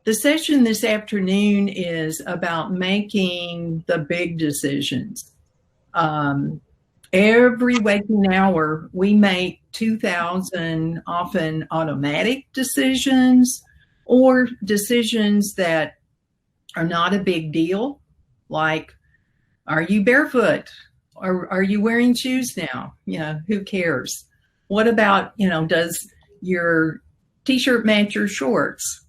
The session this afternoon is about making the big decisions. Every waking hour, we make 2,000 often automatic decisions or decisions that are not a big deal, like, are you barefoot? Or are you wearing shoes now? Who cares? What about, does your t-shirt match your shorts?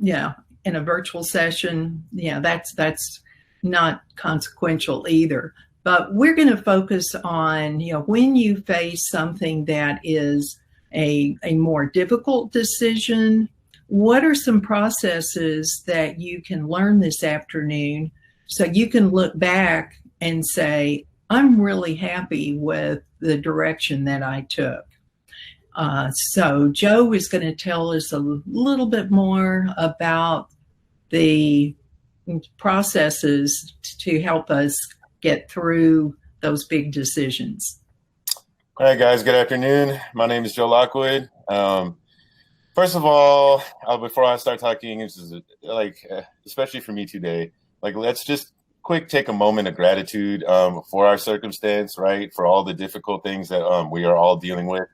In a virtual session, that's not consequential either. But we're going to focus on, when you face something that is a more difficult decision, what are some processes that you can learn this afternoon so you can look back and say, I'm really happy with the direction that I took. So Joe is going to tell us a little bit more about the processes to help us get through those big decisions. All right, guys, good afternoon. My name is Joe Lockwood. First of all, before I start talking, this is especially for me today, let's just take a moment of gratitude for our circumstance, right? For all the difficult things that we are all dealing with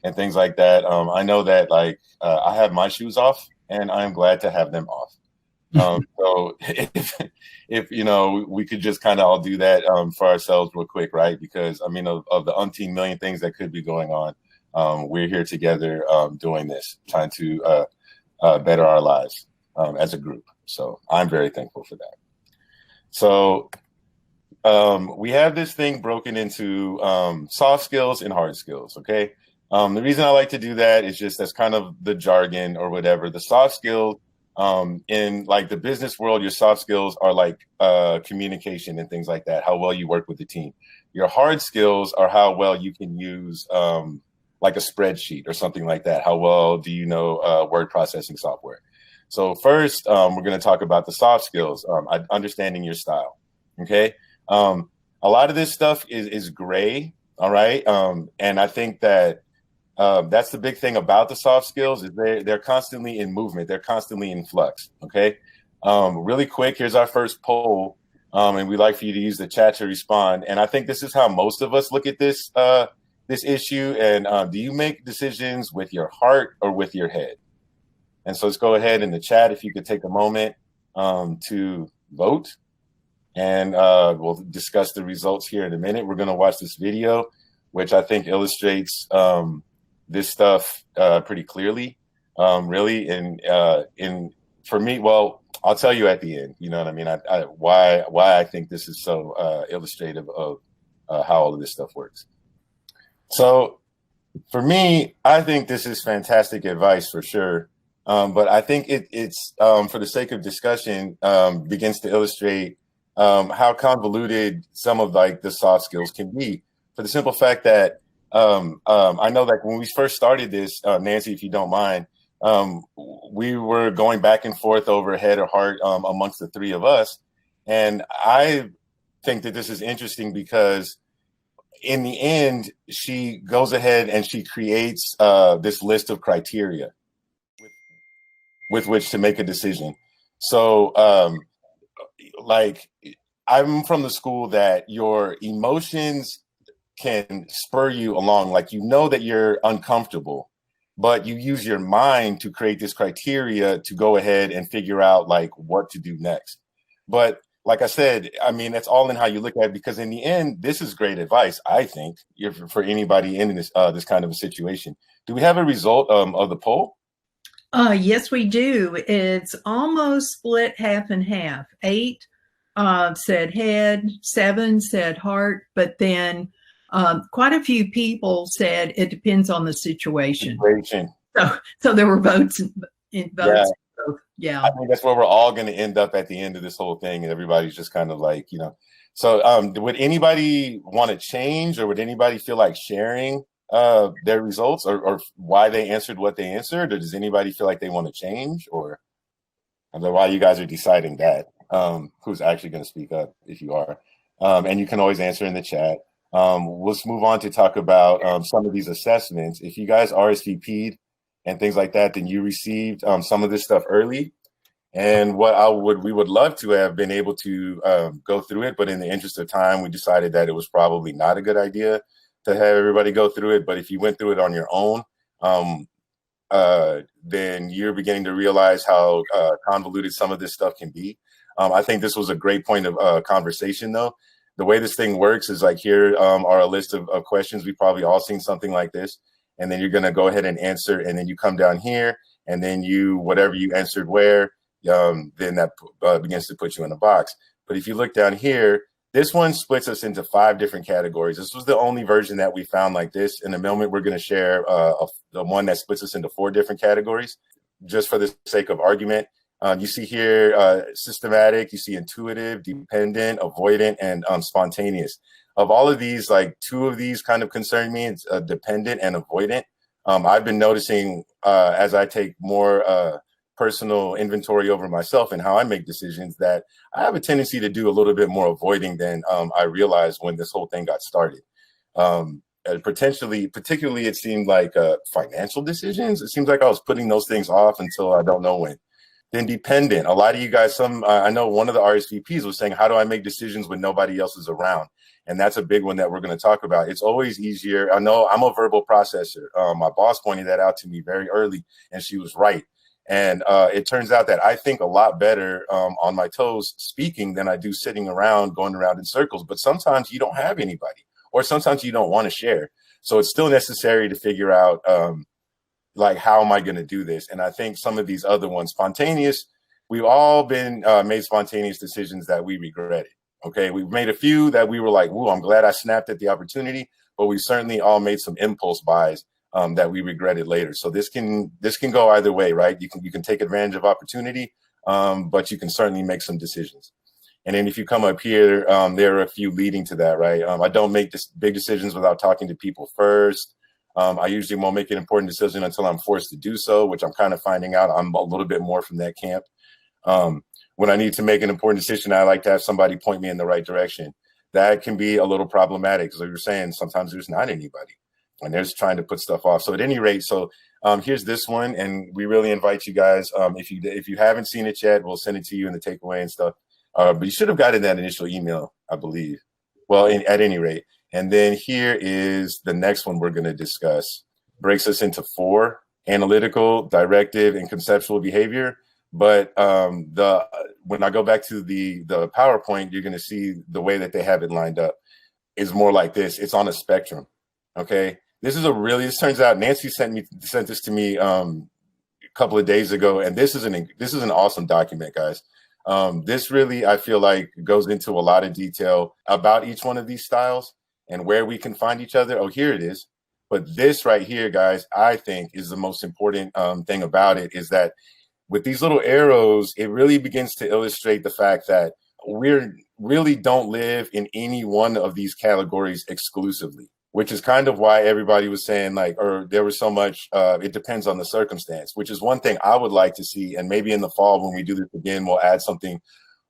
and things like that. I know that I have my shoes off and I'm glad to have them off. So if we could just kind of all do that for ourselves real quick, right? Because of the umpteen million things that could be going on, we're here together doing this, trying to better our lives as a group. So I'm very thankful for that. So we have this thing broken into soft skills and hard skills. Okay. The reason I like to do that is just that's kind of the jargon or whatever. The soft skills in the business world, your soft skills are communication and things like that, how well you work with the team. Your hard skills are how well you can use a spreadsheet or something like that. How well do you know word processing software? So first, we're going to talk about the soft skills, understanding your style. Okay. A lot of this stuff is gray. All right. And I think that that's the big thing about the soft skills is they're constantly in movement. They're constantly in flux. Okay. Really quick, here's our first poll. And we'd like for you to use the chat to respond. And I think this is how most of us look at this issue. And do you make decisions with your heart or with your head? And so let's go ahead in the chat. If you could take a moment to vote, and we'll discuss the results here in a minute. We're going to watch this video, which I think illustrates this stuff pretty clearly, really. And for me, well, I'll tell you at the end. You know what I mean? Why I think this is so illustrative of how all of this stuff works. So for me, I think this is fantastic advice for sure. But I think it's for the sake of discussion, begins to illustrate how convoluted some of the soft skills can be, for the simple fact that I know that when we first started this, Nancy, if you don't mind, we were going back and forth over head or heart amongst the three of us. And I think that this is interesting because in the end, she goes ahead and she creates this list of criteria with which to make a decision. So I'm from the school that your emotions can spur you along. That you're uncomfortable, but you use your mind to create this criteria to go ahead and figure out what to do next. But like I said, that's all in how you look at it, because in the end, this is great advice, I think, for anybody in this kind of a situation. Do we have a result of the poll? Yes, we do. It's almost split half and half. 8 said head, 7 said heart, but then quite a few people said it depends on the situation. So there were votes in votes. Yeah. I think that's where we're all going to end up at the end of this whole thing, and everybody's just kind of So would anybody want to change, or would anybody feel like sharing their results or why they answered what they answered? Or does anybody feel like they want to change, or why you guys are deciding that? Who's actually going to speak up if you are? And you can always answer in the chat. Let's move on to talk about some of these assessments. If you guys RSVP'd and things like that, then you received some of this stuff early. And we would love to have been able to go through it, but in the interest of time, we decided that it was probably not a good idea to have everybody go through it. But if you went through it on your own, then you're beginning to realize how convoluted some of this stuff can be. I think this was a great point of conversation, though. The way this thing works is like here are a list of questions. We've probably all seen something like this. And then you're going to go ahead and answer. And then you come down here and then whatever you answered where, then that begins to put you in a box. But if you look down here, this one splits us into 5 different categories. This was the only version that we found like this. In a moment, we're going to share the one that splits us into 4 different categories, just for the sake of argument. You see here systematic, you see intuitive, dependent, avoidant, and spontaneous. Of all of these, like 2 of these kind of concern me. It's dependent and avoidant. I've been noticing as I take more personal inventory over myself and how I make decisions that I have a tendency to do a little bit more avoiding than I realized when this whole thing got started. Particularly, it seemed like financial decisions. It seems like I was putting those things off until I don't know when. Then dependent. A lot of you guys, I know one of the RSVPs was saying, how do I make decisions when nobody else is around? And that's a big one that we're going to talk about. It's always easier. I know I'm a verbal processor. My boss pointed that out to me very early, and she was right. And it turns out that I think a lot better on my toes speaking than I do sitting around, going around in circles. But sometimes you don't have anybody, or sometimes you don't want to share. So it's still necessary to figure out like, how am I going to do this? And I think some of these other ones, spontaneous, we've all been made spontaneous decisions that we regretted. Okay, we've made a few that we were like, "Ooh, I'm glad I snapped at the opportunity," but we certainly all made some impulse buys that we regretted later. So this can go either way, right? You can take advantage of opportunity, but you can certainly make some decisions. And then if you come up here, there are a few leading to that, right? I don't make big decisions without talking to people first. I usually won't make an important decision until I'm forced to do so, which I'm kind of finding out I'm a little bit more from that camp. When I need to make an important decision, I like to have somebody point me in the right direction. That can be a little problematic because, like you're saying, sometimes there's not anybody and they're just trying to put stuff off. So at any rate, here's this one, and we really invite you guys. If you haven't seen it yet, we'll send it to you in the takeaway and stuff. But you should have gotten that initial email, I believe. Well, at any rate. And then here is the next one we're going to discuss. Breaks us into 4: analytical, directive, and conceptual behavior. But when I go back to the PowerPoint, you're going to see the way that they have it lined up is more like this. It's on a spectrum. Okay. This turns out Nancy sent this to me a couple of days ago. And this is an awesome document, guys. This really, I feel like, goes into a lot of detail about each one of these styles and where we can find each other. Oh, here it is. But this right here, guys, I think is the most important thing about it, is that with these little arrows, it really begins to illustrate the fact that we really don't live in any one of these categories exclusively, which is kind of why everybody was saying there was so much, it depends on the circumstance, which is one thing I would like to see. And maybe in the fall, when we do this again, we'll add something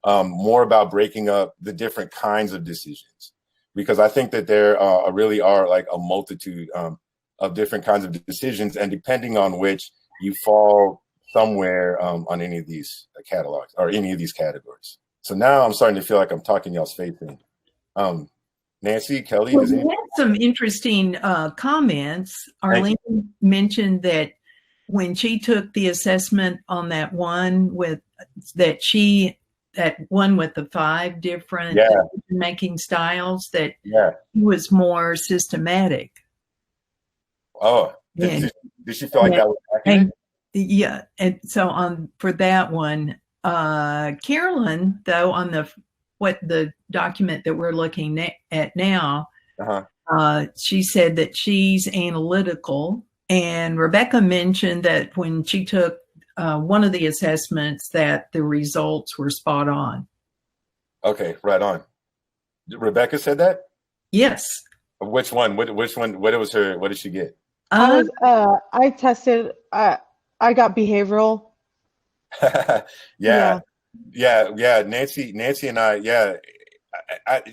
more about breaking up the different kinds of decisions, because I think that there really are like a multitude of different kinds of decisions. And depending on which you fall somewhere on any of these catalogs or any of these categories. So now I'm starting to feel like I'm talking y'all's faith in. Nancy, Kelly, we had some interesting comments. Arlene mentioned that when she took the assessment on that one with the 5 different making styles, that he was more systematic. Oh, did she feel like that was accurate? Yeah, and so for that one, Carolyn, though, on the document that we're looking at now, she said that she's analytical, and Rebecca mentioned that when she took one of the assessments, that the results were spot on. Okay, right on. Rebecca said that? Yes. Which one? Which one? What was her? What did she get? I tested. I got behavioral. Yeah. Nancy and I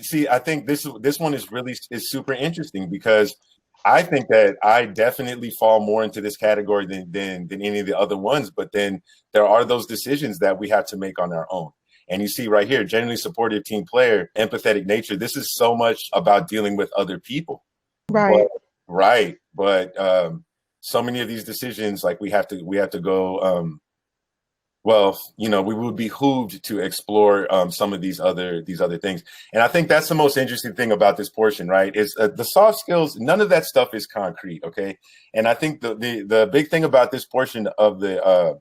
see. I think this one is super interesting because I think that I definitely fall more into this category than any of the other ones. But then there are those decisions that we have to make on our own. And you see right here, genuinely supportive team player, empathetic nature. This is so much about dealing with other people. Right. But so many of these decisions, like we have to go. Well, we would be behooved to explore some of these other things. And I think that's the most interesting thing about this portion, right? Is the soft skills. None of that stuff is concrete, okay? And I think the big thing about this portion of the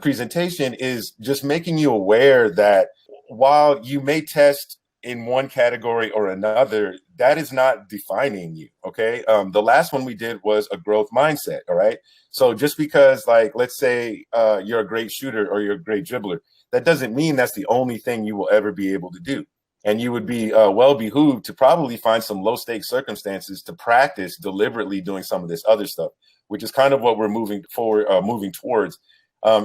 presentation is just making you aware that while you may test in one category or another, that is not defining you. Okay. The last one we did was a growth mindset. All right. So just because, like, let's say you're a great shooter or you're a great dribbler, that doesn't mean that's the only thing you will ever be able to do. And you would be well behooved to probably find some low stakes circumstances to practice deliberately doing some of this other stuff, which is kind of what we're moving towards.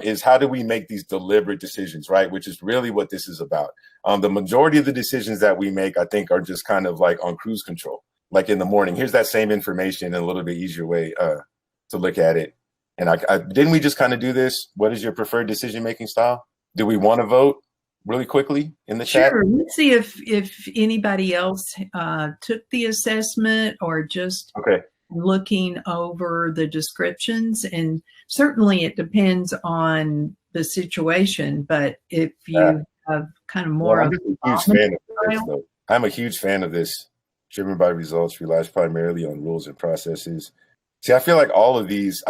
Is how do we make these deliberate decisions, right? Which is really what this is about. The majority of the decisions that we make, I think, are just kind of like on cruise control. Like in the morning, here's that same information in a little bit easier way to look at it. And I didn't we just kind of do this? What is your preferred decision-making style? Do we want to vote really quickly in the chat? Sure. Let's see if anybody else took the assessment or just looking over the descriptions. And certainly it depends on the situation. But if you have kind of more of I'm a huge fan of this. Driven by results, relies primarily on rules and processes. See, I feel like all of these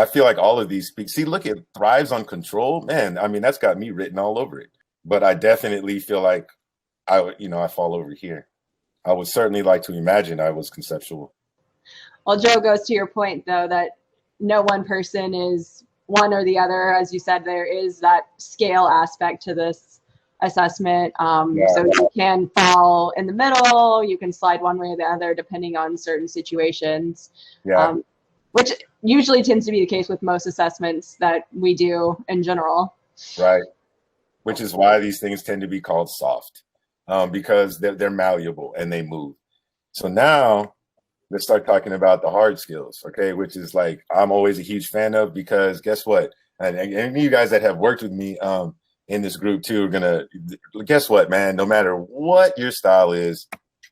speak. See, look, it thrives on control. Man, I mean, that's got me written all over it. But I definitely feel like I fall over here. I would certainly like to imagine I was conceptual. Well, Joe, goes to your point, though, that no one person is one or the other. As you said, there is that scale aspect to this assessment. So you can fall in the middle, you can slide one way or the other, depending on certain situations, which usually tends to be the case with most assessments that we do in general. Right. Which is why these things tend to be called soft, because they're malleable and they move. So now let's start talking about the hard skills, okay, which is like I'm always a huge fan of, because guess what? And any of you guys that have worked with me in this group too are gonna guess what, man? No matter what your style is,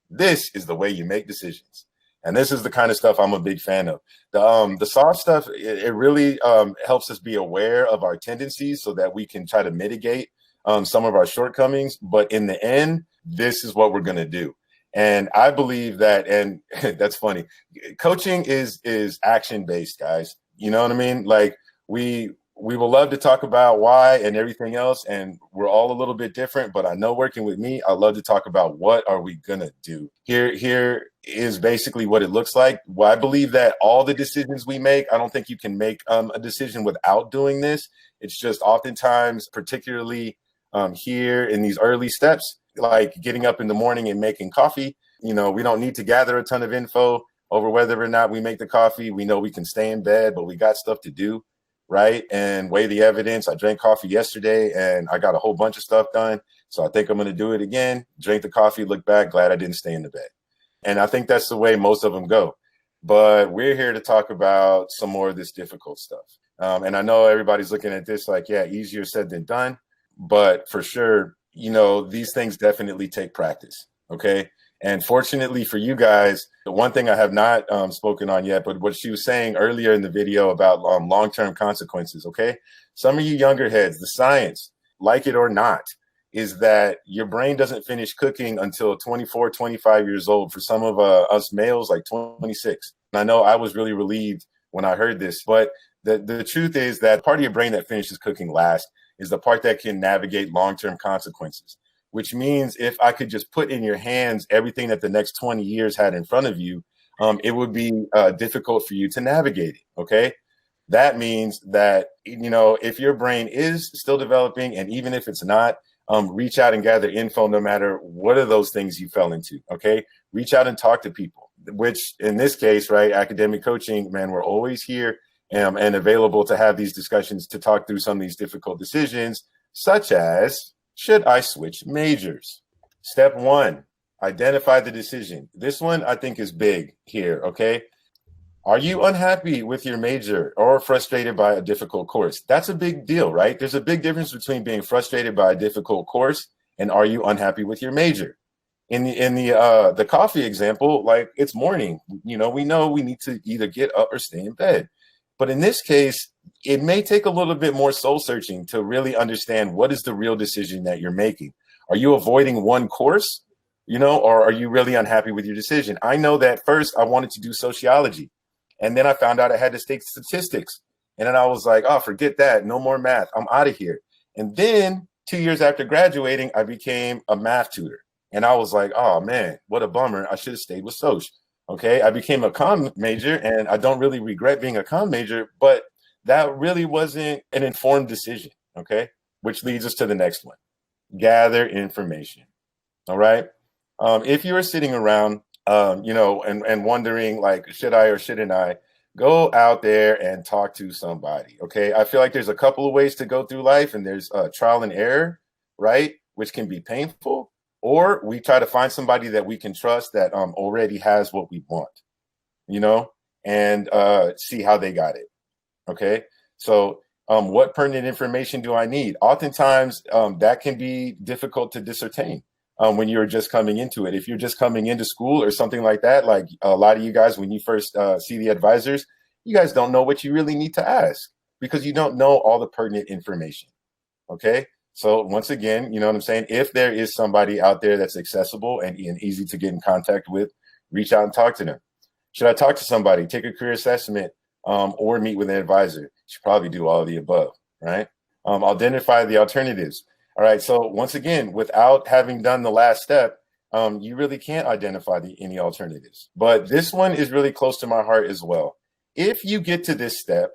this is the way you make decisions. And this is the kind of stuff I'm a big fan of. The soft stuff, it really helps us be aware of our tendencies so that we can try to mitigate some of our shortcomings. But in the end, this is what we're going to do. And I believe that, and that's funny, coaching is action-based, guys. You know what I mean? Like we will love to talk about why and everything else, and we're all a little bit different, but I know working with me, I love to talk about what are we going to do. Here is basically what it looks like. Well, I believe that all the decisions we make, I don't think you can make a decision without doing this. It's just oftentimes, particularly here in these early steps, like getting up in the morning and making coffee, we don't need to gather a ton of info over whether or not we make the coffee. We know we can stay in bed, but we got stuff to do. Right. And weigh the evidence. I drank coffee yesterday and I got a whole bunch of stuff done. So I think I'm going to do it again. Drink the coffee, look back, glad I didn't stay in the bed. And I think that's the way most of them go. But we're here to talk about some more of this difficult stuff. And I know everybody's looking at this like, yeah, easier said than done. But for sure, these things definitely take practice. OK. And fortunately for you guys, the one thing I have not spoken on yet, but what she was saying earlier in the video about long-term consequences, okay? Some of you younger heads, the science, like it or not, is that your brain doesn't finish cooking until 24, 25 years old. For some of us males, like 26. And I know I was really relieved when I heard this, but the truth is that part of your brain that finishes cooking last is the part that can navigate long-term consequences. Which means if I could just put in your hands everything that the next 20 years had in front of you, it would be difficult for you to navigate it. OK, that means that, if your brain is still developing, and even if it's not, reach out and gather info, no matter what are those things you fell into. OK, reach out and talk to people, which in this case, right, academic coaching, man, we're always here and available to have these discussions to talk through some of these difficult decisions, such as, should I switch majors? Step one, identify the decision. This one I think is big here, okay? Are you unhappy with your major or frustrated by a difficult course? That's a big deal, right? There's a big difference between being frustrated by a difficult course and are you unhappy with your major? In the coffee example, like it's morning, we know we need to either get up or stay in bed. But in this case, it may take a little bit more soul searching to really understand what is the real decision that you're making. Are you avoiding one course, or are you really unhappy with your decision? I know that first I wanted to do sociology, and then I found out I had to take statistics. And then I was like, oh, forget that. No more math. I'm out of here. And then 2 years after graduating, I became a math tutor. And I was like, oh, man, what a bummer. I should have stayed with Soc. Okay, I became a comm major, and I don't really regret being a comm major, but that really wasn't an informed decision. Okay, which leads us to the next one. Gather information. All right. If you are sitting around, and wondering like, should I or shouldn't I, go out there and talk to somebody. Okay. I feel like there's a couple of ways to go through life, and there's trial and error, right? Which can be painful, or we try to find somebody that we can trust that already has what we want, and see how they got it. Okay. So what pertinent information do I need? Oftentimes that can be difficult to discern when you're just coming into it. If you're just coming into school or something like that, like a lot of you guys, when you first see the advisors, you guys don't know what you really need to ask because you don't know all the pertinent information. Okay. So once again, you know what I'm saying? If there is somebody out there that's accessible and easy to get in contact with, reach out and talk to them. Should I talk to somebody, take a career assessment, or meet with an advisor? You should probably do all of the above, right? Identify the alternatives. All right. So once again, without having done the last step, you really can't identify any alternatives. But this one is really close to my heart as well. If you get to this step,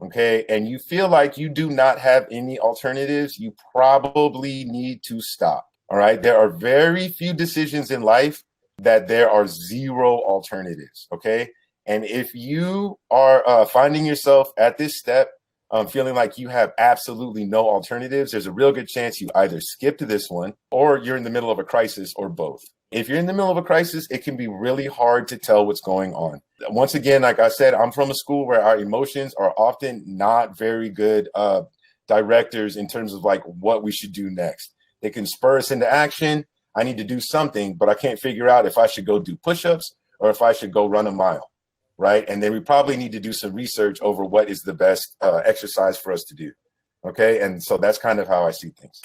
okay, and you feel like you do not have any alternatives, you probably need to stop. All right. There are very few decisions in life that there are zero alternatives. Okay. And if you are finding yourself at this step, feeling like you have absolutely no alternatives, there's a real good chance you either skipped this one or you're in the middle of a crisis, or both. If you're in the middle of a crisis, it can be really hard to tell what's going on. Once again, like I said, I'm from a school where our emotions are often not very good directors in terms of like what we should do next. They can spur us into action. I need to do something, but I can't figure out if I should go do push-ups or if I should go run a mile. Right. And then we probably need to do some research over what is the best exercise for us to do. OK, and so that's kind of how I see things.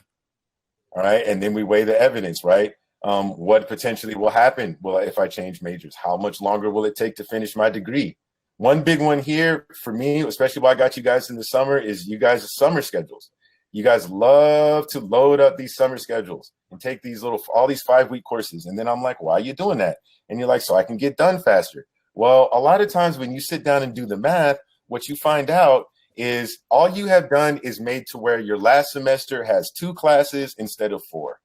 All right. And then we weigh the evidence. Right. What potentially will happen? Well, if I change majors, how much longer will it take to finish my degree? One big one here for me, especially why I got you guys in the summer, is you guys' summer schedules. You guys love to load up these summer schedules and take all these 5-week courses. And then I'm like, why are you doing that? And you're like, so I can get done faster. Well, a lot of times when you sit down and do the math, what you find out is all you have done is made to where your last semester has 2 classes instead of 4.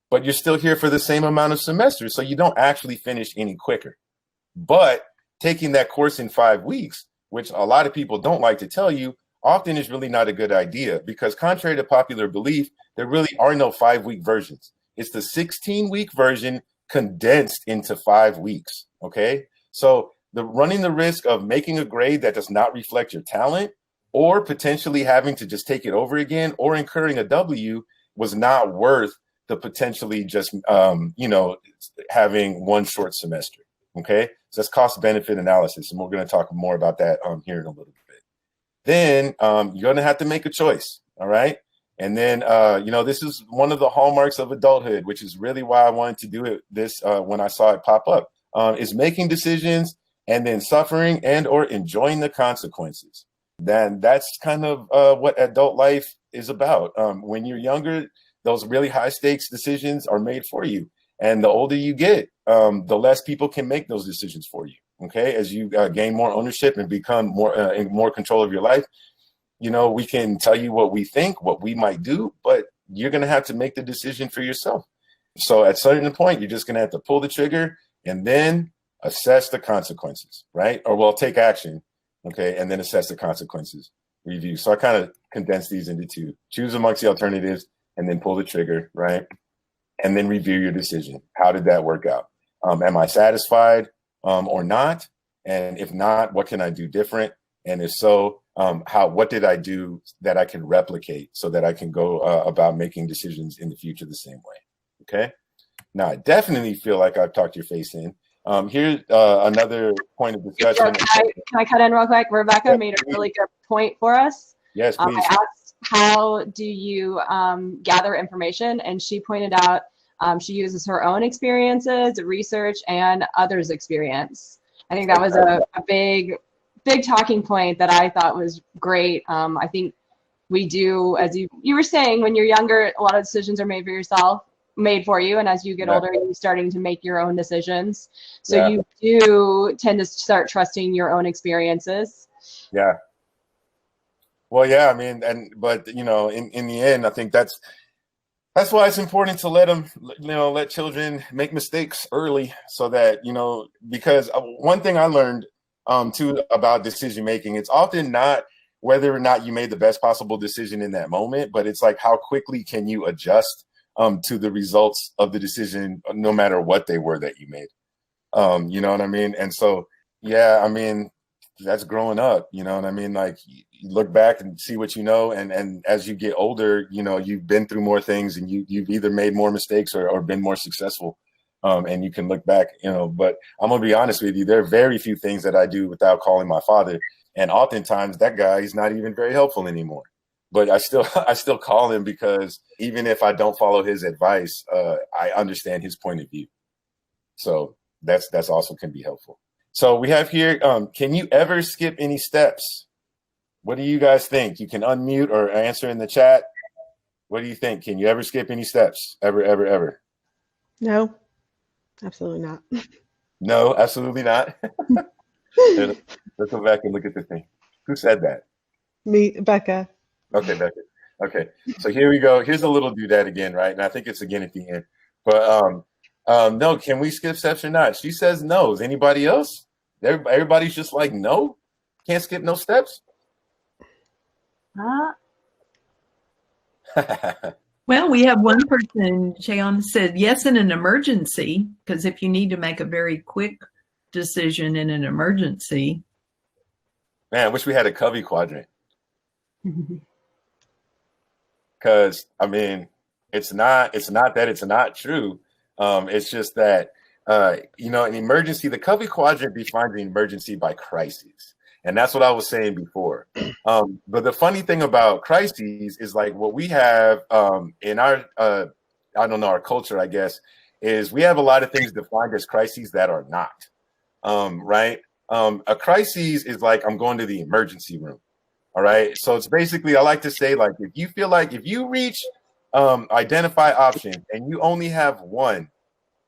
But you're still here for the same amount of semesters, so you don't actually finish any quicker. But taking that course in 5 weeks, which a lot of people don't like to tell you, often is really not a good idea, because contrary to popular belief, there really are no 5-week versions. It's the 16-week version condensed into 5 weeks. Okay. So running the risk of making a grade that does not reflect your talent, or potentially having to just take it over again, or incurring a W, was not worth the potentially just, having one short semester. Okay. So that's cost benefit analysis. And we're going to talk more about that here in a little bit. Then you're going to have to make a choice. All right. And then, this is one of the hallmarks of adulthood, which is really why I wanted to do this when I saw it pop up. Is making decisions and then suffering and or enjoying the consequences. Then that's kind of what adult life is about. When you're younger, those really high stakes decisions are made for you. And the older you get, the less people can make those decisions for you. Okay. As you gain more ownership and become in more control of your life, we can tell you what we think, what we might do, but you're going to have to make the decision for yourself. So at a certain point, you're just going to have to pull the trigger and then assess the consequences, right? Or well, take action, okay, and then assess the consequences, review. So I kind of condensed these into 2. Choose amongst the alternatives and then pull the trigger, right? And then review your decision. How did that work out? Am I satisfied or not? And if not, what can I do different? And if so, what did I do that I can replicate so that I can go about making decisions in the future the same way? Okay. Now, I definitely feel like I've talked your face in. Here's another point of discussion. Can I cut in real quick? Rebecca made a really good point for us. Yes, please. I asked, how do you gather information? And she pointed out she uses her own experiences, research, and others' experience. I think that was a big talking point that I thought was great. I think we do, as you were saying, when you're younger, a lot of decisions are made for you, and as you get older, you're starting to make your own decisions. So you do tend to start trusting your own experiences. Yeah. Well, yeah, I mean, but you know, in the end, I think that's why it's important to let children make mistakes early, so that, you know, because one thing I learned too about decision making, it's often not whether or not you made the best possible decision in that moment, but it's like, how quickly can you adjust to the results of the decision, no matter what they were that you made. You know what I mean? And so, yeah, I mean, that's growing up, you know what I mean? Like, you look back and see what you know, and as you get older, you know, you've been through more things, and you've either made more mistakes or been more successful. And you can look back, you know, but I'm gonna be honest with you, there are very few things that I do without calling my father. And oftentimes that guy is not even very helpful anymore. But I still call him, because even if I don't follow his advice, I understand his point of view. So that's also can be helpful. So we have here, can you ever skip any steps? What do you guys think? You can unmute or answer in the chat. What do you think? Can you ever skip any steps? Ever? No, absolutely not. No, absolutely not. Let's go back and look at the thing. Who said that? Me, Becca. Okay, Becca. Okay, so here we go. Here's a little doodad again, right? And I think it's again at the end. But no, can we skip steps or not? She says no. Is anybody else? Everybody's just like, no, can't skip no steps. Well, we have one person, Shayon, said yes in an emergency, because if you need to make a very quick decision in an emergency. Man, I wish we had a Covey quadrant. Because I mean, it's not that it's not true. It's just that you know, an emergency, the Covey quadrant defines an emergency by crises. And that's what I was saying before. But the funny thing about crises is, like, what we have in our I don't know, our culture, I guess, is we have a lot of things defined as crises that are not. Right? A crisis is like, I'm going to the emergency room. All right. So it's basically, I like to say, like, if you feel like if you reach identify option and you only have one,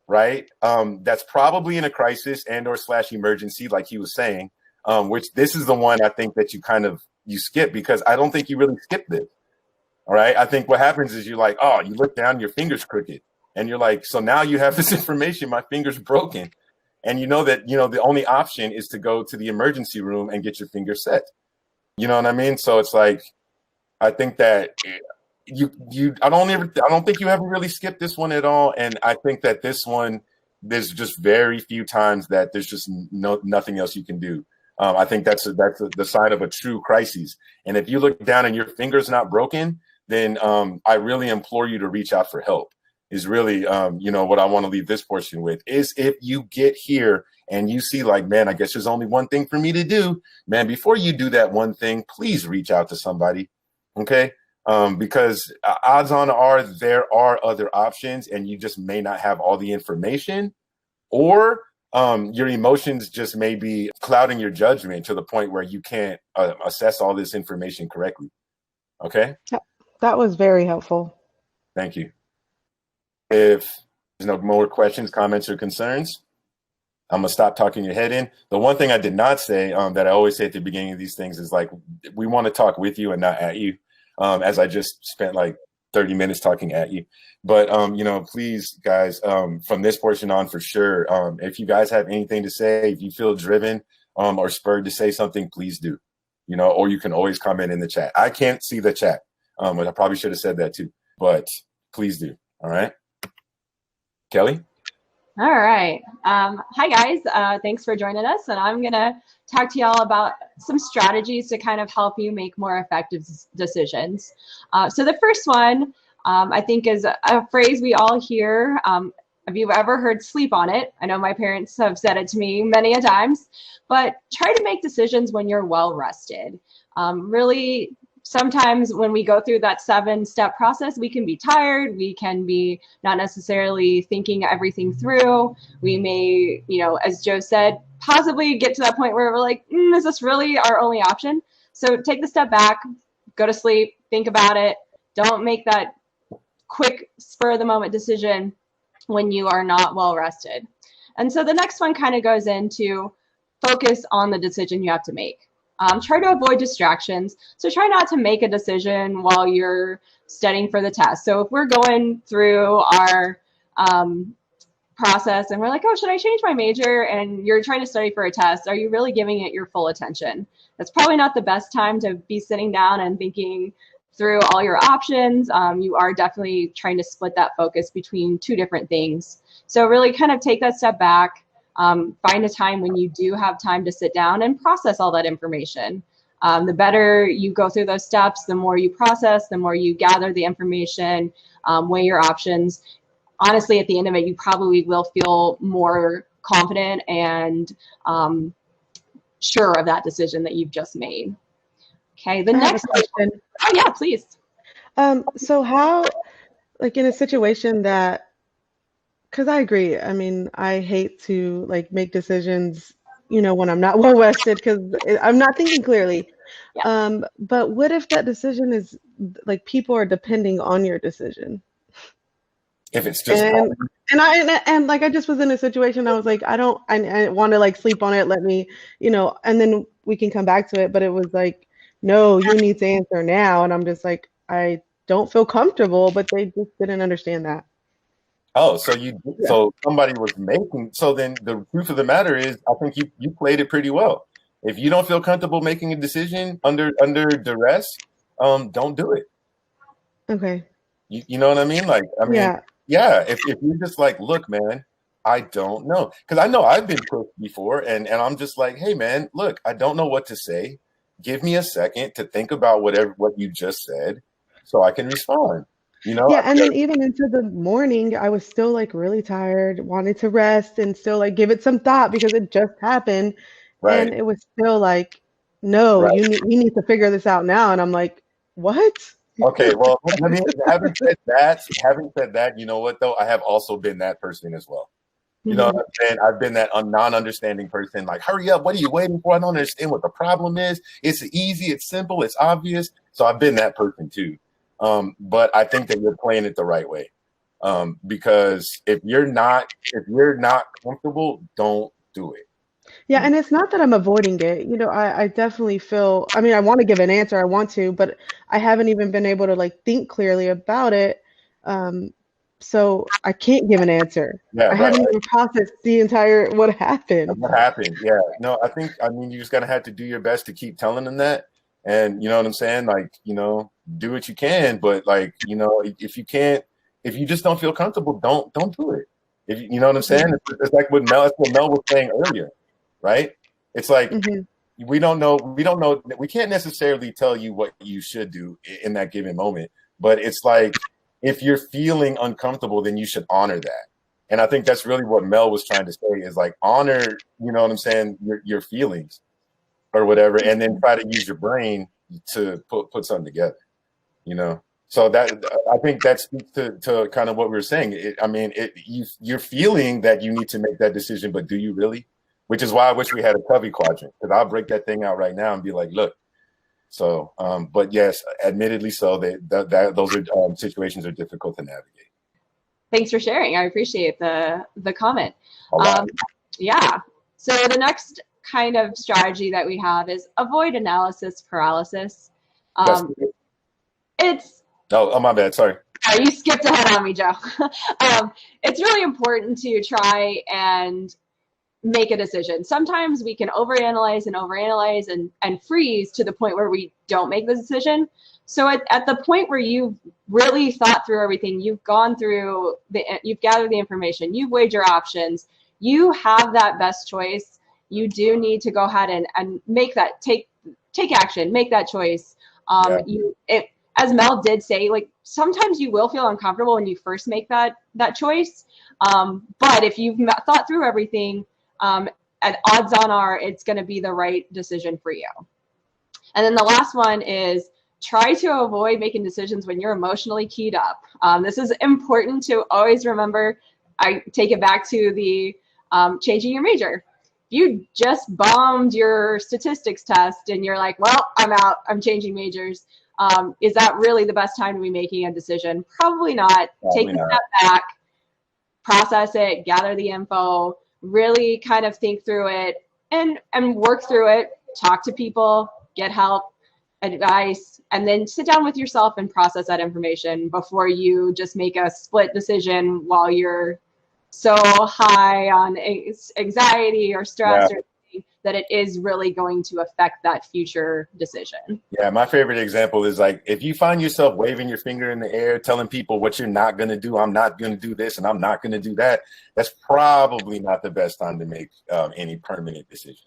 right, that's probably in a crisis and or / emergency, like he was saying, which this is the one I think that you skip, because I don't think you really skip this. All right. I think what happens is you're like, oh, you look down, your finger's crooked, and you're like, so now you have this information, my finger's broken. And you know that, you know, the only option is to go to the emergency room and get your finger set. You know what I mean? So it's like, I think that I don't think you ever really skipped this one at all. And I think that this one, there's just very few times that there's just nothing else you can do. I think that's the sign of a true crisis. And if you look down and your finger's not broken, then I really implore you to reach out for help. Is really, you know, what I want to leave this portion with is, if you get here and you see, like, man, I guess there's only one thing for me to do, man, before you do that one thing, please reach out to somebody. Okay. Because odds on are there are other options, and you just may not have all the information, or your emotions just may be clouding your judgment to the point where you can't assess all this information correctly. Okay. That was very helpful. Thank you. If there's no more questions, comments, or concerns, I'm gonna stop talking your head in. The one thing I did not say, that I always say at the beginning of these things, is like, we want to talk with you and not at you. As I just spent like 30 minutes talking at you. But you know, please, guys, from this portion on, for sure, if you guys have anything to say, if you feel driven or spurred to say something, please do. You know, or you can always comment in the chat. I can't see the chat. I probably should have said that too, but please do. All right. Kelly? All right. Hi, guys. Thanks for joining us. And I'm going to talk to y'all about some strategies to kind of help you make more effective decisions. So the first one, I think, is a phrase we all hear. Have you ever heard sleep on it? I know my parents have said it to me many a times, but try to make decisions when you're well rested. Really, sometimes when we go through that 7-step process, we can be tired. We can be not necessarily thinking everything through. We may, as Joe said, possibly get to that point where we're like, is this really our only option? So take the step back, go to sleep, think about it. Don't make that quick spur of the moment decision when you are not well rested. And so the next one kind of goes into focus on the decision you have to make. Try to avoid distractions. So try not to make a decision while you're studying for the test. So if we're going through our process and we're like, oh, should I change my major? And you're trying to study for a test, are you really giving it your full attention? That's probably not the best time to be sitting down and thinking through all your options. You are definitely trying to split that focus between two different things. So really kind of take that step back. Find a time when you do have time to sit down and process all that information. The better you go through those steps, the more you process, the more you gather the information, weigh your options. Honestly, at the end of it, you probably will feel more confident and sure of that decision that you've just made. Okay, the next question. Oh, yeah, please. So how, like in a situation that, because I agree. I mean, I hate to like make decisions, when I'm not well rested because I'm not thinking clearly. Yeah. But what if that decision is like people are depending on your decision? If it's just and like I just was in a situation I was like I want to like sleep on it, let me, and then we can come back to it, but it was like, no, you need to answer now, and I'm just like, I don't feel comfortable, but they just didn't understand that. Oh, so so somebody was making, so then the truth of the matter is, I think you played it pretty well. If you don't feel comfortable making a decision under duress, don't do it. Okay. You know what I mean? Like, I mean, yeah, if you're just like, look, man, I don't know. Because I know I've been pushed before, and I'm just like, hey, man, look, I don't know what to say. Give me a second to think about what you just said so I can respond. Yeah, and then even into the morning, I was still like really tired, wanted to rest and still like give it some thought because it just happened. Right. And it was still like, no, right. you need to figure this out now. And I'm like, what? Okay, well, I mean, having said that, you know what though? I have also been that person as well. You know what I'm saying? I've been that non-understanding person. Like, hurry up! What are you waiting for? I don't understand what the problem is. It's easy. It's simple. It's obvious. So I've been that person too. But I think that you're playing it the right way. Because if you're not comfortable, don't do it. Yeah, and it's not that I'm avoiding it. I definitely feel, I mean, I want to give an answer, I want to, but I haven't even been able to like think clearly about it. So I can't give an answer. Yeah, I haven't even processed the entire what happened. What happened? Yeah. No, I mean, you're just gonna have to do your best to keep telling them that. And you know what I'm saying? Like, do what you can, but like, if you just don't feel comfortable, don't do it. If you know what I'm saying? It's like what Mel was saying earlier, right? It's like we don't know. We can't necessarily tell you what you should do in that given moment, but it's like if you're feeling uncomfortable, then you should honor that. And I think that's really what Mel was trying to say is like honor, you know what I'm saying, your feelings or whatever, and then try to use your brain to put something together, So that I think that speaks to kind of what we were saying. You're feeling that you need to make that decision, but do you really? Which is why I wish we had a Covey quadrant, because I'll break that thing out right now and be like, look. So, but yes, admittedly, so that those are situations are difficult to navigate. Thanks for sharing. I appreciate the comment. Yeah. So the next kind of strategy that we have is avoid analysis paralysis. It's oh my bad, sorry. You skipped ahead on me, Joe. It's really important to try and make a decision. Sometimes we can overanalyze and freeze to the point where we don't make the decision. So at the point where you've really thought through everything, you've gone through you've gathered the information, you've weighed your options, you have that best choice. You do need to go ahead and make that, take action, make that choice. As Mel did say, like, sometimes you will feel uncomfortable when you first make that choice. But if you've thought through everything, and odds on are it's going to be the right decision for you. And then the last one is try to avoid making decisions when you're emotionally keyed up. This is important to always remember. I take it back to the changing your major. You just bombed your statistics test and you're like, well, I'm out, I'm changing majors. Is that really the best time to be making a decision? Probably not. Take a step back, process it, gather the info, really kind of think through it and work through it, talk to people, get help, advice, and then sit down with yourself and process that information before you just make a split decision while you're so high on anxiety or stress or anything that it is really going to affect that future decision. Yeah, my favorite example is like if you find yourself waving your finger in the air, telling people what you're not going to do, I'm not going to do this and I'm not going to do that, that's probably not the best time to make any permanent decisions.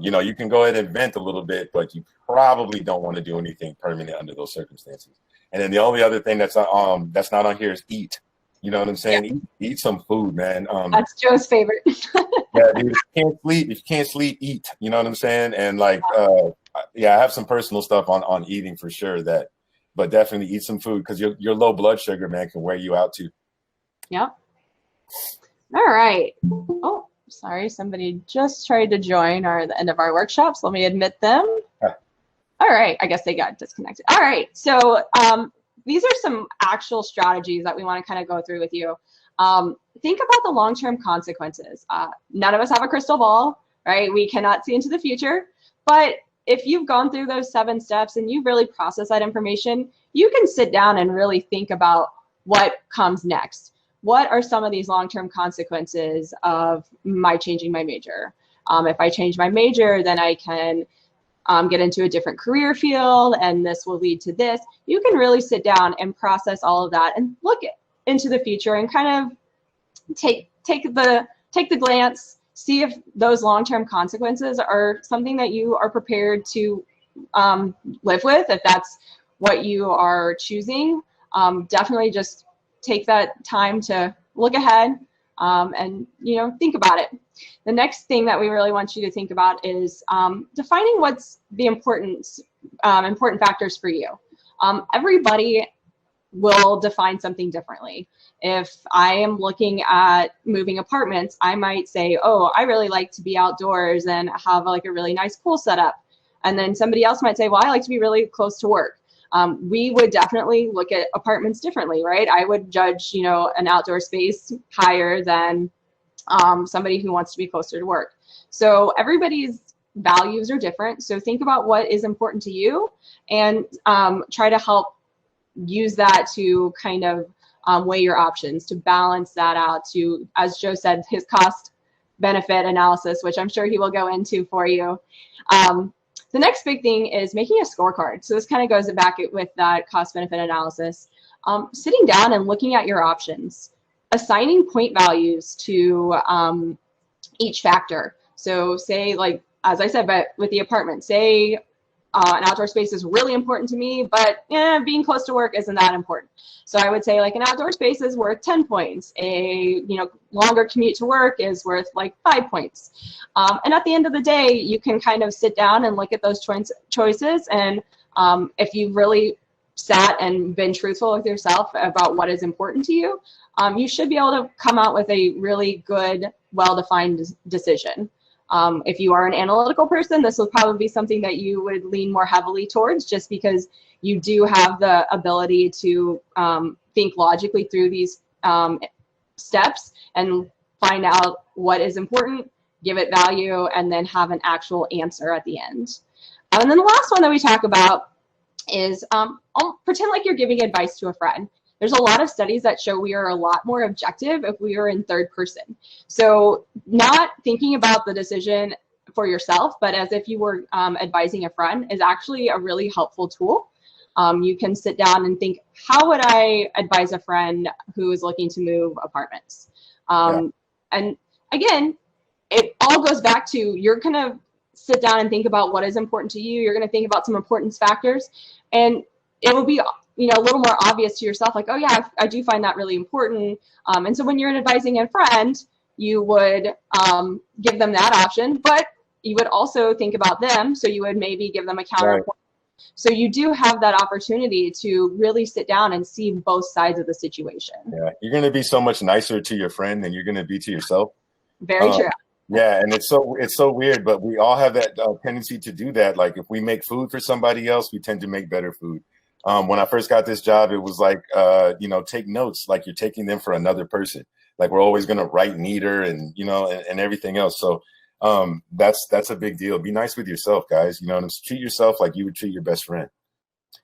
You can go ahead and vent a little bit, but you probably don't want to do anything permanent under those circumstances. And then the only other thing that's not on here is eat. You know what I'm saying? Yeah. Eat some food, man. That's Joe's favorite. Yeah, dude, if you can't sleep, eat. You know what I'm saying? And like, I have some personal stuff on eating for sure. But definitely eat some food because your low blood sugar, man, can wear you out too. Yep. All right. Oh, sorry, somebody just tried to join the end of our workshop. So let me admit them. All right, I guess they got disconnected. All right, so these are some actual strategies that we want to kind of go through with you. Think about the long-term consequences. None of us have a crystal ball, right? We cannot see into the future. But if you've gone through those 7 steps and you've really processed that information, you can sit down and really think about what comes next. What are some of these long-term consequences of my changing my major? If I change my major, then I can get into a different career field, and this will lead to this. You can really sit down and process all of that and look into the future and kind of take the glance, see if those long-term consequences are something that you are prepared to live with. If that's what you are choosing, definitely just take that time to look ahead and think about it. The next thing that we really want you to think about is defining what's the important factors for you. Everybody will define something differently. If I am looking at moving apartments, I might say, oh, I really like to be outdoors and have like a really nice pool set up. And then somebody else might say, well, I like to be really close to work. We would definitely look at apartments differently, right? I would judge, an outdoor space higher than somebody who wants to be closer to work. So everybody's values are different. So think about what is important to you and try to help use that to kind of weigh your options, to balance that out, to, as Joe said, his cost benefit analysis, which I'm sure he will go into for you. The next big thing is making a scorecard. So this kind of goes back with that cost benefit analysis. Sitting down and looking at your options, assigning point values to each factor. So say, like, as I said, but with the apartment, say an outdoor space is really important to me, but being close to work isn't that important. So I would say like an outdoor space is worth 10 points. A longer commute to work is worth like 5 points. And at the end of the day, you can kind of sit down and look at those choices. And if you've really sat and been truthful with yourself about what is important to you, you should be able to come out with a really good, well-defined decision. If you are an analytical person, this will probably be something that you would lean more heavily towards, just because you do have the ability to think logically through these steps and find out what is important, give it value, and then have an actual answer at the end. And then the last one that we talk about is pretend like you're giving advice to a friend. There's a lot of studies that show we are a lot more objective if we are in third person. So not thinking about the decision for yourself, but as if you were advising a friend is actually a really helpful tool. You can sit down and think, how would I advise a friend who is looking to move apartments? And again, it all goes back to, you're going to sit down and think about what is important to you. You're going to think about some importance factors, and it will be, you know, a little more obvious to yourself, like, oh yeah, I do find that really important. And so when you're advising a friend, you would give them that option, but you would also think about them. So you would maybe give them a counterpoint. Right. So you do have that opportunity to really sit down and see both sides of the situation. Yeah, you're going to be so much nicer to your friend than you're going to be to yourself. Very true. Yeah, and it's so weird, but we all have that tendency to do that. Like if we make food for somebody else, we tend to make better food. When I first got this job, it was like, you know, take notes, like you're taking them for another person. Like we're always going to write neater and, you know, and everything else. So that's a big deal. Be nice with yourself, guys. You know, and treat yourself like you would treat your best friend.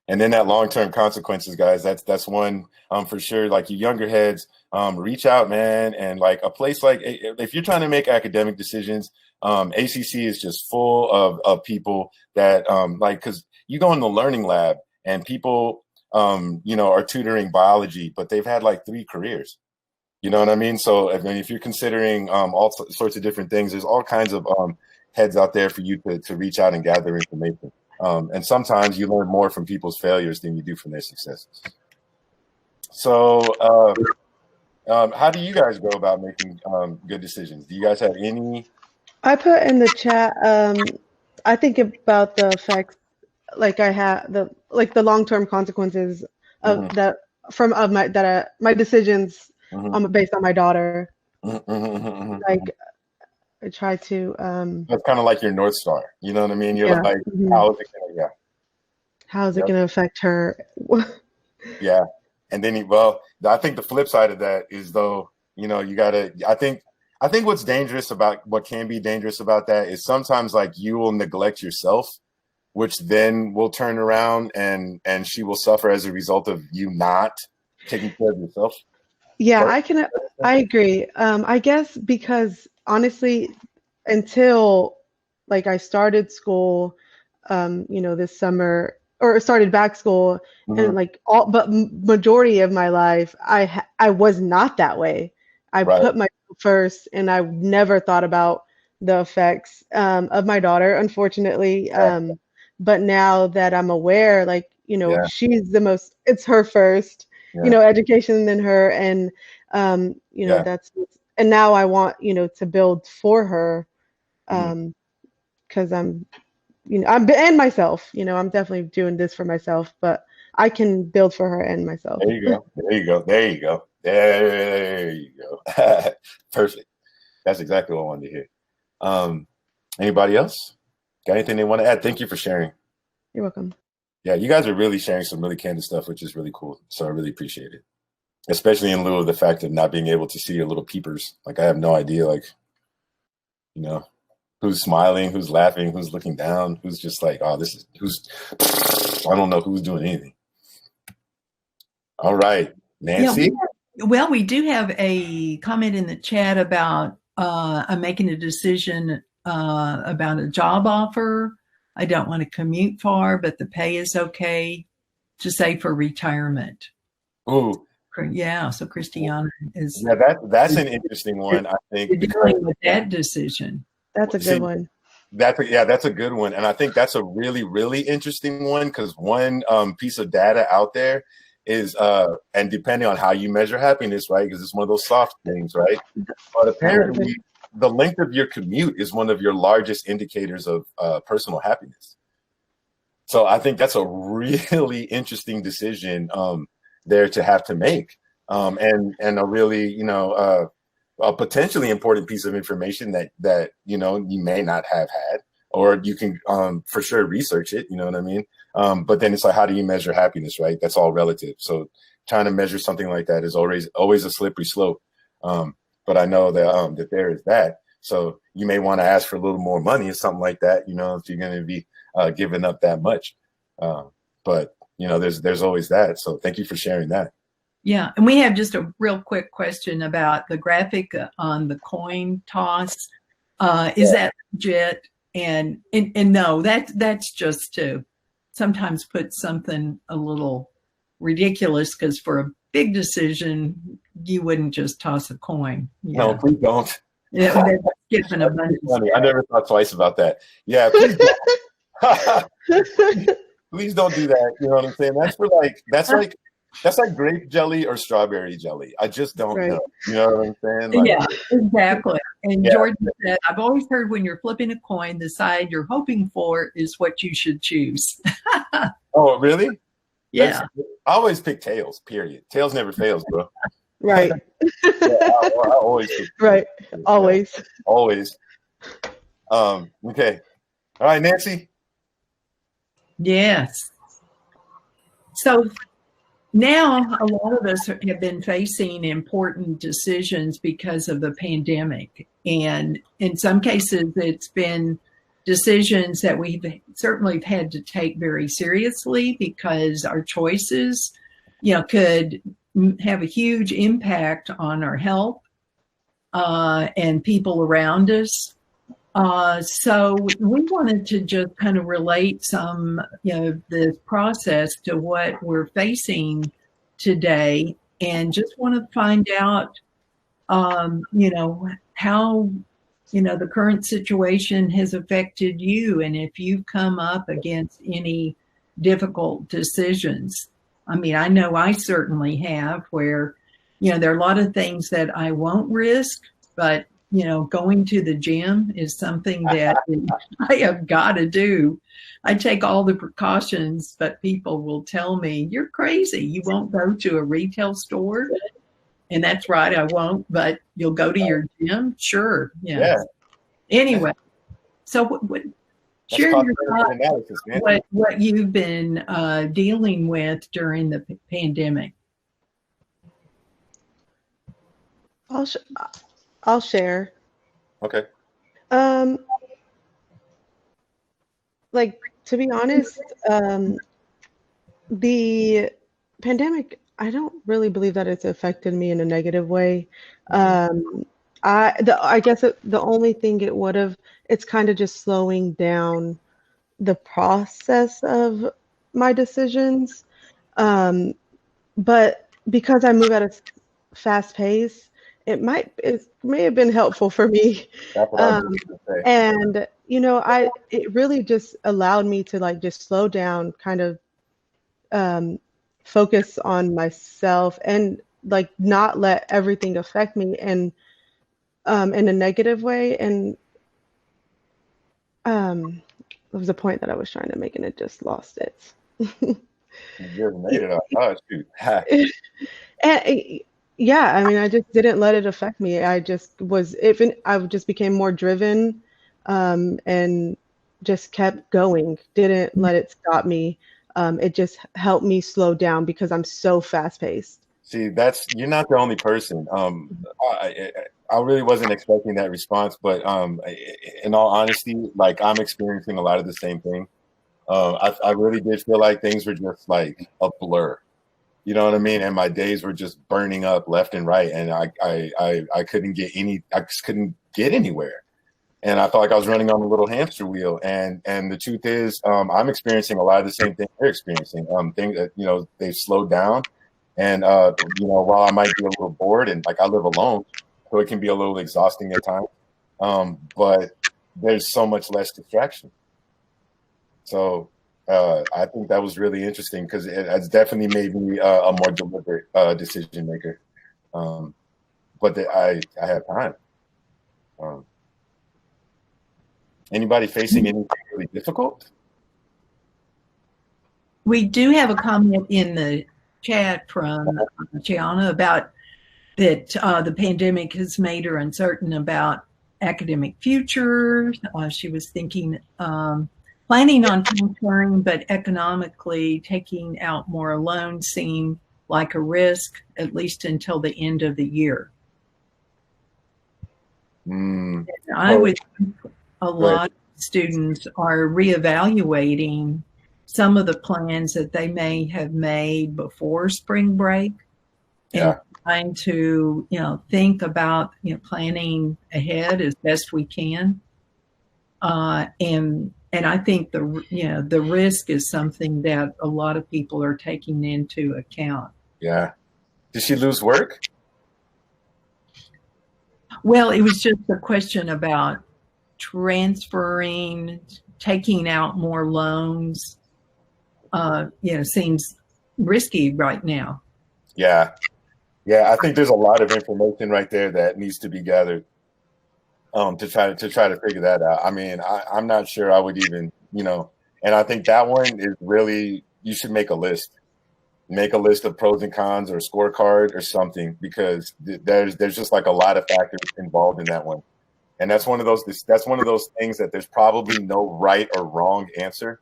And then that long-term consequences, guys, that's one for sure. Like you younger heads, reach out, man. And like a place like, if you're trying to make academic decisions, ACC is just full of people that like, because you go in the learning lab and people, you know, are tutoring biology, but they've had like 3 careers. You know what I mean? So if you're considering all sorts of different things, there's all kinds of heads out there for you to reach out and gather information. And sometimes you learn more from people's failures than you do from their successes. So how do you guys go about making good decisions? Do you guys have any? I put in the chat, I think about the effects, like I have the long-term consequences of that my decisions based on my daughter. Like I try to that's kind of like your North Star, you know what I mean? You're like, how is it gonna affect her? Yeah. And then I think the flip side of that is, though, you know, you gotta, I think what's dangerous about what can be dangerous about that is sometimes like you will neglect yourself, which then will turn around and she will suffer as a result of you not taking care of yourself. Yeah, I agree. I guess because honestly, until like I started school, you know, this summer, or started back school, and like but majority of my life, I was not that way. I put myself first, and I never thought about the effects of my daughter, unfortunately. But now that I'm aware, like, you know, she's it's her first, you know, education than her. And, you know, and now I want, you know, to build for her, because I'm, you know, and myself, you know, I'm definitely doing this for myself, but I can build for her and myself. There you go. There you go. There you go. There you go. Perfect. That's exactly what I wanted to hear. Anybody else got anything they want to add? Thank you for sharing. You're welcome. Yeah, you guys are really sharing some really candid stuff, which is really cool. So I really appreciate it, especially in lieu of the fact of not being able to see your little peepers. Like I have no idea, like, you know, who's smiling, who's laughing, who's looking down, who's just like, oh, I don't know who's doing anything. All right, Nancy. Yeah, well, we do have a comment in the chat about I'm making a decision about a job offer. I don't want to commute far, but the pay is okay to save for retirement. Ooh. Yeah, so Christiana is. Yeah, that's an interesting one, I think. Dealing with that decision. That's a good one. That's a good one. And I think that's a really, really interesting one, because one piece of data out there is, and depending on how you measure happiness, right? Because it's one of those soft things, right? But apparently, the length of your commute is one of your largest indicators of personal happiness. So I think that's a really interesting decision there to have to make, and a really, you know, a potentially important piece of information that you know you may not have had, or you can for sure research it. You know what I mean? But then it's like, how do you measure happiness, right? That's all relative. So trying to measure something like that is always a slippery slope. But I know that there is that. So you may want to ask for a little more money or something like that, you know, if you're going to be giving up that much. But, you know, there's always that. So thank you for sharing that. Yeah. And we have just a real quick question about the graphic on the coin toss. Is that legit? And no, that's just to sometimes put something a little ridiculous, because for a big decision, you wouldn't just toss a coin. No, please don't. Yeah, that's skipping a bunch of I never thought twice about that. Yeah, please don't. Please don't do that. You know what I'm saying? That's like grape jelly or strawberry jelly. I just don't know. You know what I'm saying? Like, yeah, exactly. And Jordan said, I've always heard when you're flipping a coin, the side you're hoping for is what you should choose. Oh, really? Yeah. I always pick tails, period. Tails never fails, bro. Right. I always pick right. Tails. Always. Yeah, always. Okay. All right, Nancy. Yes. So now a lot of us have been facing important decisions because of the pandemic. And in some cases, it's been decisions that we've certainly had to take very seriously, because our choices, could have a huge impact on our health and people around us. So we wanted to just kind of relate some, this process to what we're facing today, and just want to find out, how, the current situation has affected you, and if you've come up against any difficult decisions. I mean, I know I certainly have, where, there are a lot of things that I won't risk, but going to the gym is something that I have got to do. I take all the precautions, but people will tell me, you're crazy. You won't go to a retail store. And that's right, I won't, but you'll go to your gym? Sure. Yeah. Anyway, so share your thoughts, what you've been dealing with during the pandemic. I'll share. Okay. Like, to be honest, the pandemic, I don't really believe that it's affected me in a negative way. I guess the only thing it would have, it's kind of just slowing down the process of my decisions. But because I move at a fast pace, it may have been helpful for me. And it really just allowed me to just slow down, kind of focus on myself, and not let everything affect me and in a negative way. And there was a point that I was trying to make, and it just lost it. You just made it up. Oh, shoot. And, yeah, I mean, I just didn't let it affect me. I just became more driven, and just kept going. Didn't let it stop me. It just helped me slow down because I'm so fast paced. See, you're not the only person. I really wasn't expecting that response, but in all honesty, I'm experiencing a lot of the same thing. I really did feel like things were just like a blur. You know what I mean? And my days were just burning up left and right, and I couldn't get anywhere. And I felt like I was running on a little hamster wheel. And the truth is, I'm experiencing a lot of the same things they're experiencing. Things that they've slowed down, and while I might be a little bored, and I live alone, so it can be a little exhausting at times. But there's so much less distraction. So I think that was really interesting, because it's definitely made me a more deliberate decision maker. But I have time. Anybody facing anything really difficult? We do have a comment in the chat from Gianna about that the pandemic has made her uncertain about academic future. She was thinking, planning on transferring, but economically taking out more loans seemed like a risk, at least until the end of the year. I would think a lot of students are reevaluating some of the plans that they may have made before spring break, and trying to, think about, planning ahead as best we can. And And I think the risk is something that a lot of people are taking into account. Yeah. Did she lose work? Well, it was just a question about transferring, taking out more loans. Seems risky right now. Yeah. Yeah, I think there's a lot of information right there that needs to be gathered to try to figure that out. I mean, I'm not sure I would even, and I think that one is really, you should make a list. Make a list of pros and cons or a scorecard or something, because there's just like a lot of factors involved in that one. And that's one of those things that there's probably no right or wrong answer.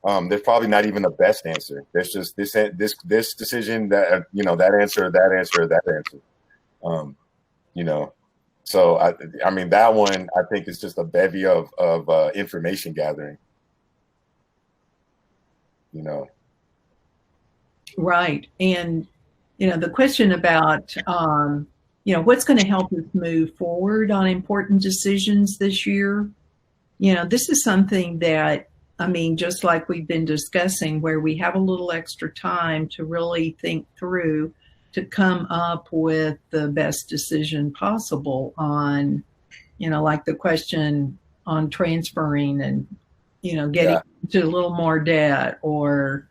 There's probably not even a best answer. There's just this decision, that that answer, that answer, that answer. So I mean, that one I think is just a bevy of information gathering. Right. And the question about what's going to help us move forward on important decisions this year. This is something that, I mean, just like we've been discussing, where we have a little extra time to really think through, to come up with the best decision possible on, like the question on transferring and, getting to a little more debt, or,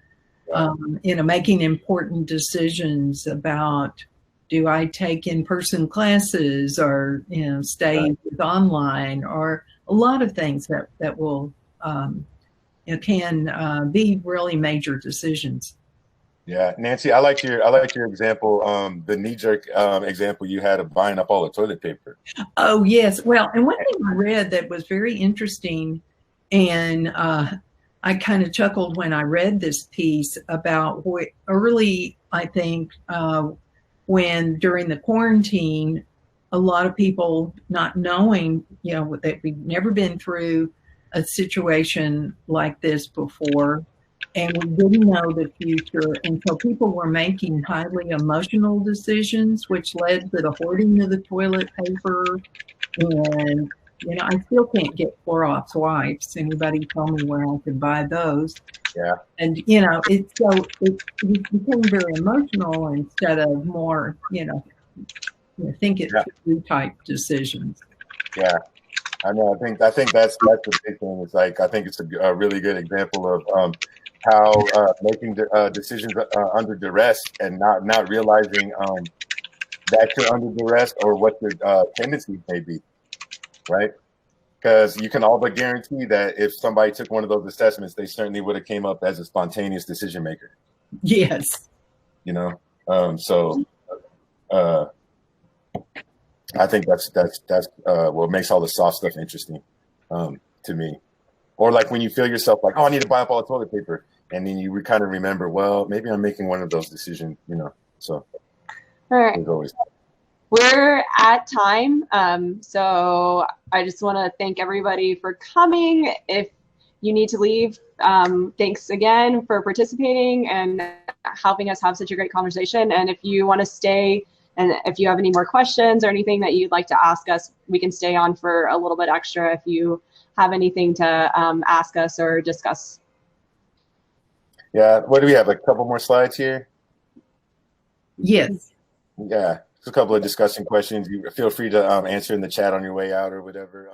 making important decisions about, do I take in-person classes or, stay with online, or a lot of things that will, can be really major decisions. Yeah, Nancy, I like your example, the knee-jerk example you had of buying up all the toilet paper. Oh, yes. Well, and one thing I read that was very interesting, and I kind of chuckled when I read this piece about early, I think, when during the quarantine, a lot of people not knowing, that we've never been through a situation like this before, and we didn't know the future. And so people were making highly emotional decisions, which led to the hoarding of the toilet paper. And, I still can't get Clorox wipes. Anybody tell me where I could buy those? Yeah. And, it became very emotional instead of more, think it through type decisions. Yeah. I know. I think that's the big thing. It's like, I think it's a really good example of how making decisions under duress and not realizing that you're under duress or what your tendencies may be, right? Because you can all but guarantee that if somebody took one of those assessments, they certainly would have came up as a spontaneous decision maker. Yes. So I think that's what makes all the soft stuff interesting to me. Or like when you feel yourself like, oh, I need to buy up all the toilet paper, and then you kind of remember, well, maybe I'm making one of those decisions, So, all right, we're at time, so I just want to thank everybody for coming. If you need to leave, thanks again for participating and helping us have such a great conversation. And if you want to stay, and if you have any more questions or anything that you'd like to ask us, we can stay on for a little bit extra if you have anything to ask us or discuss. Yeah. What do we have? A couple more slides here? Yes. Yeah. Just a couple of discussion questions. You feel free to answer in the chat on your way out or whatever.